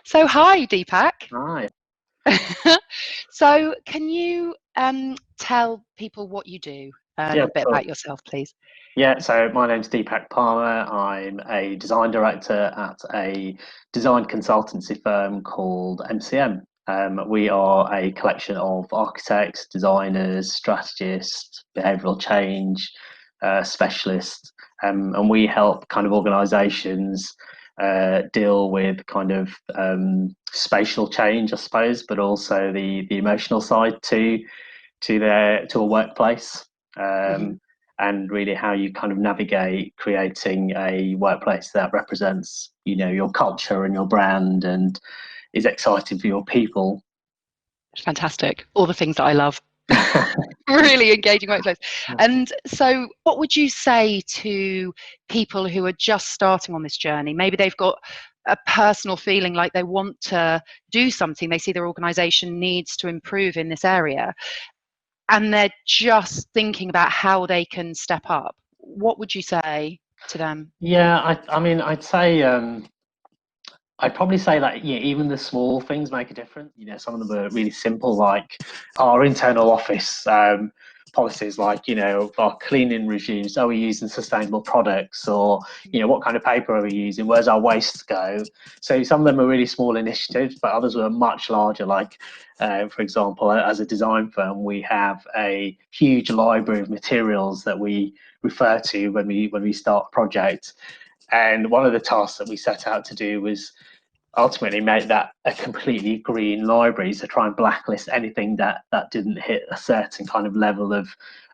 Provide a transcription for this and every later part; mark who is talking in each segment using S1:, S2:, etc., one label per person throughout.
S1: So, hi, Deepak.
S2: Right.
S1: So, can you tell people what you do and
S2: Yeah,
S1: a bit
S2: cool.
S1: about yourself, please?
S2: Yeah, so my name's Deepak Palmer. I'm a design director at a design consultancy firm called MCM. We are a collection of architects, designers, strategists, behavioural change specialists, and we help kind of organisations deal with kind of spatial change, I suppose, but also the emotional side to a workplace.
S1: Hmm.
S2: And really how you kind of navigate creating a workplace that represents, your culture and your brand and is exciting for your people.
S1: Fantastic. All the things that I love. Really engaging workplace. And so, what would you say to people who are just starting on this journey? Maybe they've got a personal feeling like they want to do something, they see their organization needs to improve in this area, and they're just thinking about how they can step up. What would you say to them?
S2: Yeah, I mean, I'd probably say that, yeah, even the small things make a difference. Some of them are really simple, like our internal office policies, like, our cleaning regimes. Are we using sustainable products? Or, what kind of paper are we using? Where's our waste go? So some of them are really small initiatives, but others are much larger. Like, for example, as a design firm, we have a huge library of materials that we refer to when we start a project. And one of the tasks that we set out to do was ultimately make that a completely green library, to try and blacklist anything that didn't hit a certain kind of level of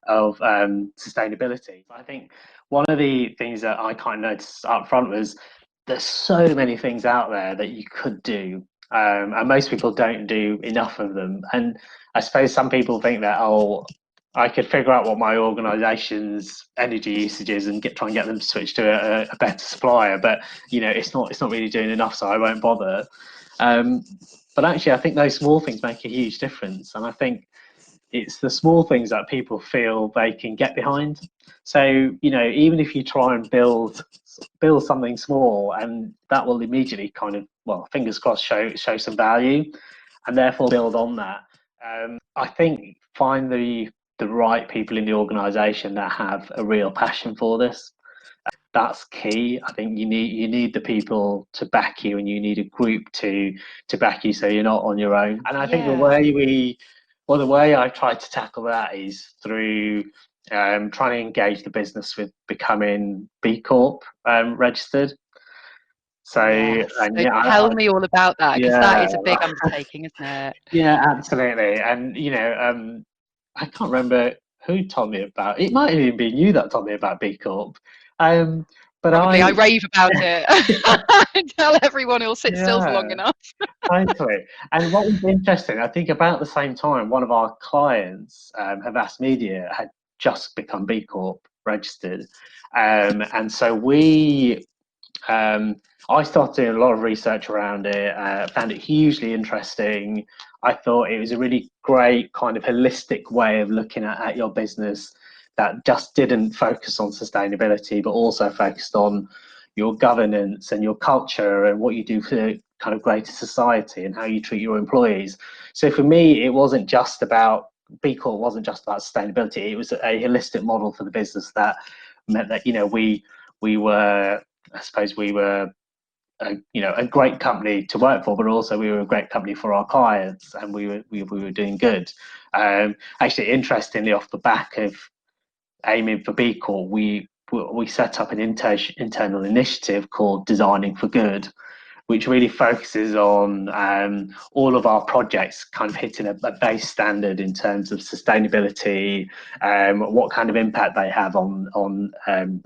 S2: sustainability. I think one of the things that I kind of noticed up front was there's so many things out there that you could do, and most people don't do enough of them. And I suppose some people think that, oh, I could figure out what my organisation's energy usage is and try and get them to switch to a better supplier, but it's not really doing enough, so I won't bother. Um, but actually, I think those small things make a huge difference, and I think it's the small things that people feel they can get behind. So even if you try and build something small, and that will immediately kind of, well, fingers crossed, show some value, and therefore build on that. I think find the right people in the organisation that have a real passion for this. That's key. I think you need the people to back you, and you need a group to back you, so you're not on your own. And I think
S1: Yeah.
S2: the way I try to tackle that is through trying to engage the business with becoming B Corp registered. So,
S1: Yes.
S2: and
S1: So
S2: yeah,
S1: tell me all about that, because that
S2: yeah,
S1: is a big undertaking, isn't it?
S2: yeah, absolutely. And I can't remember who told me about it. Might have even been you that told me about B Corp. Um, but
S1: Probably. I
S2: I,
S1: rave about it. I tell everyone who'll sit still for long
S2: yeah,
S1: enough.
S2: totally. And what was interesting, I think about the same time, one of our clients, Havas Media, had just become B Corp registered, and so um, I started doing a lot of research around it, found it hugely interesting. I thought it was a really great kind of holistic way of looking at your business that just didn't focus on sustainability, but also focused on your governance and your culture and what you do for kind of greater society and how you treat your employees. So for me, it wasn't just about B Corp wasn't just about sustainability. It was a holistic model for the business that meant that we were, I suppose, we were a great company to work for, but also we were a great company for our clients, and we were doing good. Actually, interestingly, off the back of aiming for B Corp, we set up an internal initiative called Designing for Good, which really focuses on all of our projects kind of hitting a base standard in terms of sustainability, what kind of impact they have on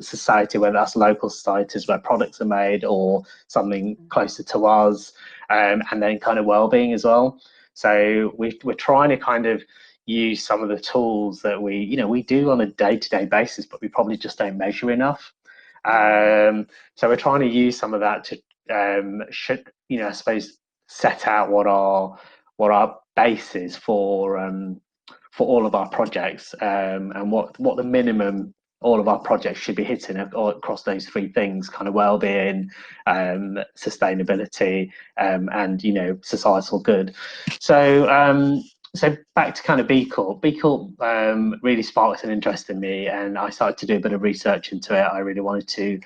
S2: society, whether that's local societies where products are made or something closer to us, and then kind of well-being as well. So we're trying to kind of use some of the tools that we do on a day-to-day basis, but we probably just don't measure enough. So we're trying to use some of that to should I suppose set out what our base is for all of our projects, and what the minimum all of our projects should be hitting across those three things: kind of well-being, sustainability, and societal good. So back to kind of B Corp. B Corp really sparked an interest in me, and I started to do a bit of research into it. I really wanted to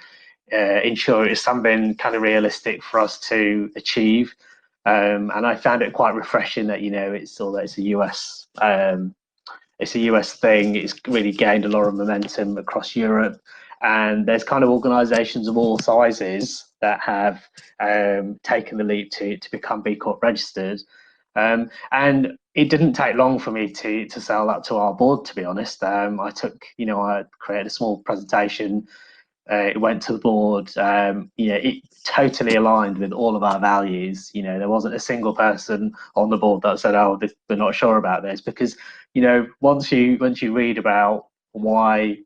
S2: ensure it's something kind of realistic for us to achieve. And I found it quite refreshing that it's a US thing. It's really gained a lot of momentum across Europe, and there's kind of organisations of all sizes that have taken the leap to become B Corp registered. And it didn't take long for me to sell that to our board. To be honest, I created a small presentation. It went to the board. It totally aligned with all of our values. There wasn't a single person on the board that said, "Oh, we're not sure about this," because once you read about why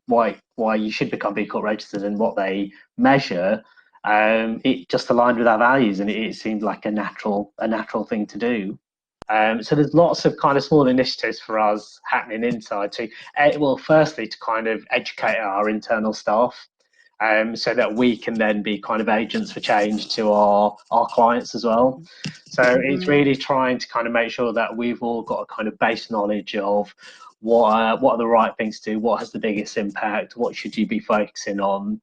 S2: you should become B Corp registered and what they measure, it just aligned with our values, and it seemed like a natural thing to do. So there's lots of kind of small initiatives for us happening inside firstly to kind of educate our internal staff, so that we can then be kind of agents for change to our clients as well. So it's really trying to kind of make sure that we've all got a kind of base knowledge of what are the right things to do, what has the biggest impact, what should you be focusing on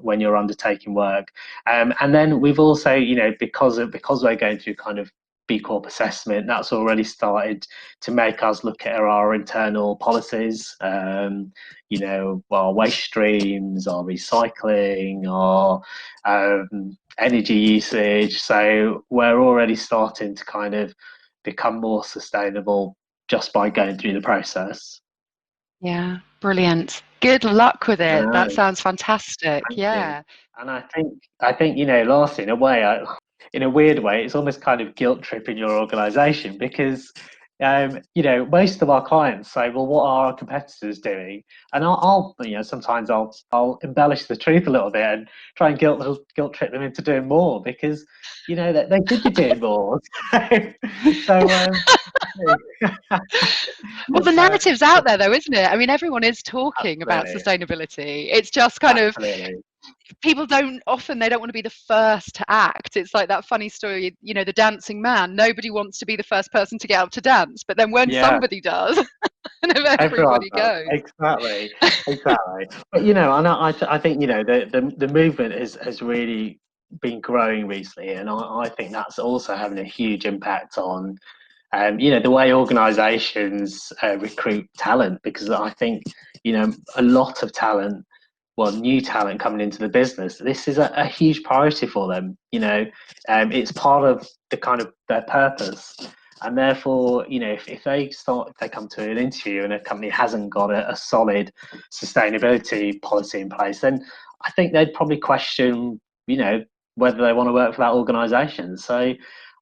S2: when you're undertaking work. And then we've also, because we're going through kind of B Corp assessment, that's already started to make us look at our internal policies, our waste streams, our recycling, our energy usage. So we're already starting to kind of become more sustainable just by going through the process.
S1: Yeah, brilliant. Good luck with it. That sounds fantastic. Yeah.
S2: And I think lastly, in a weird way, it's almost kind of guilt tripping your organisation, because most of our clients say, "Well, what are our competitors doing?" And I'll sometimes I'll embellish the truth a little bit and try and guilt trip them into doing more, because that they should be doing more. so
S1: Well, the narrative's out there though, isn't it? I mean, everyone is talking about
S2: Absolutely.
S1: sustainability. It's just kind of
S2: Absolutely.
S1: people they don't want to be the first to act. It's like that funny story, the dancing man. Nobody wants to be the first person to get up to dance, but then when
S2: Yeah.
S1: somebody does, and if
S2: Everyone
S1: everybody
S2: does.
S1: goes.
S2: Exactly. But and I think the movement has really been growing recently, and I think that's also having a huge impact on the way organisations recruit talent, because I think a lot of talent, well, new talent coming into the business, this is a huge priority for them. It's part of the kind of their purpose. And therefore, if they come to an interview and a company hasn't got a solid sustainability policy in place, then I think they'd probably question, whether they want to work for that organisation. So,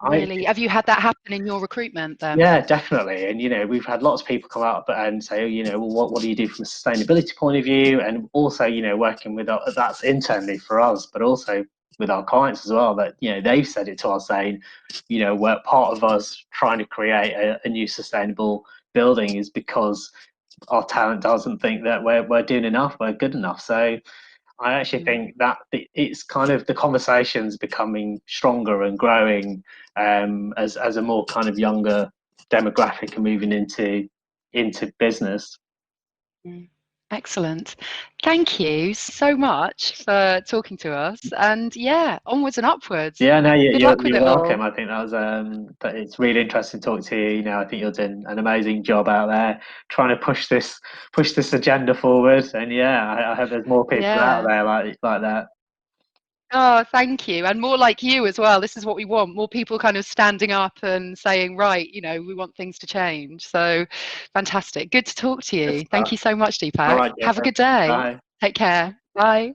S1: Really, have you had that happen in your recruitment then?
S2: yeah, definitely. And we've had lots of people come up and say, well, what do you do from a sustainability point of view? And also, working with that's internally for us, but also with our clients as well, that they've said it to us, saying, we're part of us trying to create a new sustainable building is because our talent doesn't think that we're doing enough, we're good enough. So I actually think that it's kind of the conversations becoming stronger and growing, as a more kind of younger demographic are moving into business.
S1: Excellent. Thank you so much for talking to us. And yeah, onwards and upwards.
S2: Yeah, no,
S1: Good luck with
S2: you're
S1: it
S2: welcome.
S1: all.
S2: I think that was that it's really interesting to talk to you. I think you're doing an amazing job out there trying to push this agenda forward. And yeah, I hope there's more people out
S1: Yeah.
S2: there like that.
S1: Oh, thank you. And more like you as well. This is what we want. More people kind of standing up and saying, right, we want things to change. So fantastic. Good to talk to
S2: Good
S1: you. Thank
S2: stuff.
S1: you so much,
S2: All
S1: Deepak.
S2: right,
S1: Have a
S2: Jennifer.
S1: good day.
S2: Bye.
S1: Take care. Bye.